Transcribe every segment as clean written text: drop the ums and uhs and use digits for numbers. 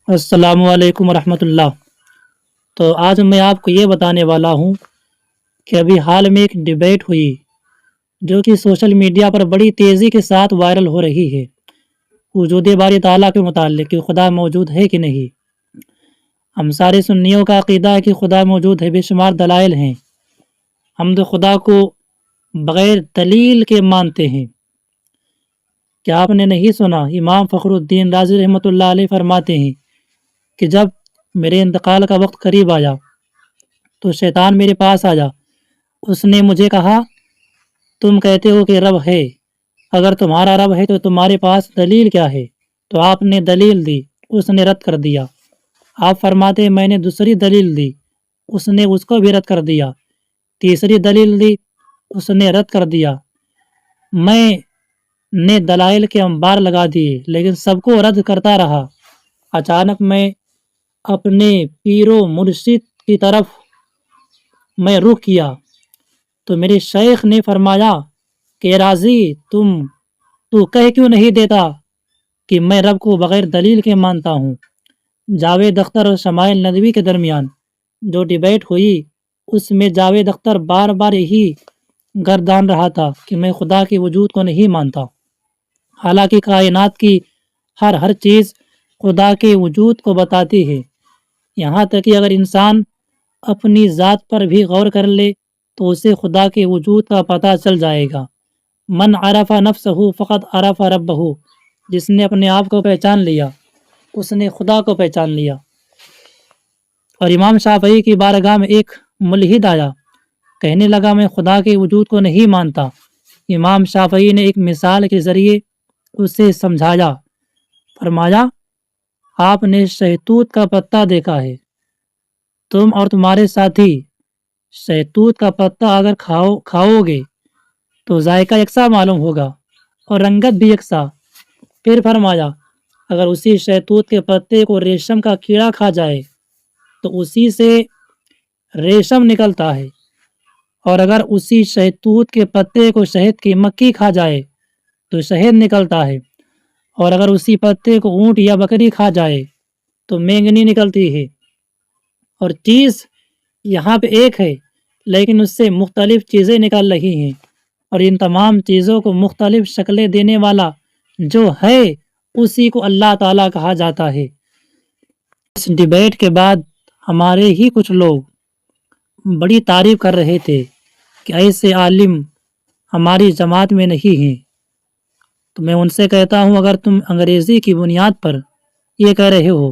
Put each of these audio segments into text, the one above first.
السلام علیکم ورحمۃ اللہ۔ تو آج میں آپ کو یہ بتانے والا ہوں کہ ابھی حال میں ایک ڈیبیٹ ہوئی جو کہ سوشل میڈیا پر بڑی تیزی کے ساتھ وائرل ہو رہی ہے، وجود باری تعالیٰ کے متعلق کہ خدا موجود ہے کہ نہیں۔ ہم سارے سنیوں کا عقیدہ ہے کہ خدا موجود ہے، بے شمار دلائل ہیں۔ ہم تو خدا کو بغیر دلیل کے مانتے ہیں۔ کیا آپ نے نہیں سنا؟ امام فخر الدین رازی رحمۃ اللہ علیہ فرماتے ہیں کہ جب میرے انتقال کا وقت قریب آیا تو شیطان میرے پاس آیا، اس نے مجھے کہا تم کہتے ہو کہ رب ہے، اگر تمہارا رب ہے تو تمہارے پاس دلیل کیا ہے؟ تو آپ نے دلیل دی، اس نے رد کر دیا۔ آپ فرماتے ہیں میں نے دوسری دلیل دی، اس نے اس کو بھی رد کر دیا۔ تیسری دلیل دی، اس نے رد کر دیا۔ میں نے دلائل کے انبار لگا دیے لیکن سب کو رد کرتا رہا۔ اچانک میں اپنے پیر و مرشد کی طرف میں رخ کیا تو میرے شیخ نے فرمایا کہ راضی تو کہہ کیوں نہیں دیتا کہ میں رب کو بغیر دلیل کے مانتا ہوں۔ جاوید اختر اور شمائل ندوی کے درمیان جو ڈیبیٹ ہوئی اس میں جاوید اختر بار بار یہی گردان رہا تھا کہ میں خدا کے وجود کو نہیں مانتا، حالانکہ کائنات کی ہر چیز خدا کے وجود کو بتاتی ہے۔ یہاں تک کہ اگر انسان اپنی ذات پر بھی غور کر لے تو اسے خدا کے وجود کا پتہ چل جائے گا۔ من عرف نفسہ فقط عرف ربہ، جس نے اپنے آپ کو پہچان لیا اس نے خدا کو پہچان لیا۔ اور امام شافعی کی بارگاہ میں ایک ملحد آیا، کہنے لگا میں خدا کے وجود کو نہیں مانتا۔ امام شافعی نے ایک مثال کے ذریعے اسے سمجھایا، فرمایا آپ نے شہتوت کا پتا دیکھا ہے، تم اور تمہارے ساتھی شہتوت کا پتا اگر کھاؤ گے تو ذائقہ یکساں معلوم ہوگا اور رنگت بھی یکساں۔ پھر فرمایا اگر اسی شہتوت کے پتے کو ریشم کا کیڑا کھا جائے تو اسی سے ریشم نکلتا ہے، اور اگر اسی شہتوت کے پتے کو شہد کی مکھی کھا جائے تو شہد نکلتا ہے، اور اگر اسی پتے کو اونٹ یا بکری کھا جائے تو مینگنی نکلتی ہے۔ اور چیز یہاں پہ ایک ہے لیکن اس سے مختلف چیزیں نکل رہی ہیں، اور ان تمام چیزوں کو مختلف شکلیں دینے والا جو ہے اسی کو اللہ تعالیٰ کہا جاتا ہے۔ اس ڈیبیٹ کے بعد ہمارے ہی کچھ لوگ بڑی تعریف کر رہے تھے کہ ایسے عالم ہماری جماعت میں نہیں ہیں۔ تو میں ان سے کہتا ہوں اگر تم انگریزی کی بنیاد پر یہ کہہ رہے ہو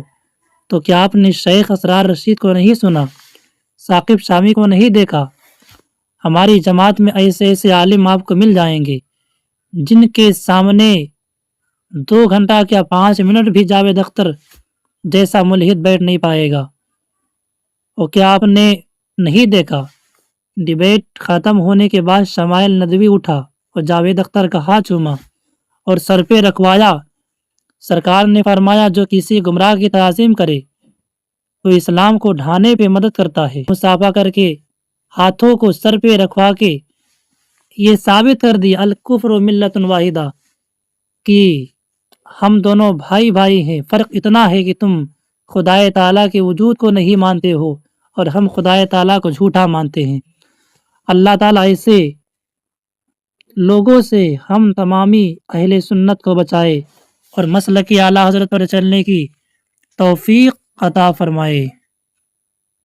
تو کیا آپ نے شیخ اسرار رشید کو نہیں سنا، ثاقب شامی کو نہیں دیکھا؟ ہماری جماعت میں ایسے عالم آپ کو مل جائیں گے جن کے سامنے 2 گھنٹہ کیا 5 منٹ بھی جاوید اختر جیسا ملحد بیٹھ نہیں پائے گا۔ اور کیا آپ نے نہیں دیکھا ڈیبیٹ ختم ہونے کے بعد شمائل ندوی اٹھا اور جاوید اختر کا ہاتھ چوما اور سر پہ رکھوایا۔ سرکار نے فرمایا جو کسی گمراہ کی تعظیم کرے تو اسلام کو ڈھانے پہ مدد کرتا ہے۔ مصافحہ کر کے ہاتھوں کو سر پہ رکھوا کے یہ ثابت کر دیا الکفر ملت واحدہ کہ ہم دونوں بھائی ہیں، فرق اتنا ہے کہ تم خدائے تعالیٰ کے وجود کو نہیں مانتے ہو اور ہم خدائے تعالیٰ کو جھوٹا مانتے ہیں۔ اللہ تعالیٰ ایسے لوگوں سے ہم تمامی اہل سنت کو بچائے اور مسلک اعلیٰ حضرت پر چلنے کی توفیق عطا فرمائے۔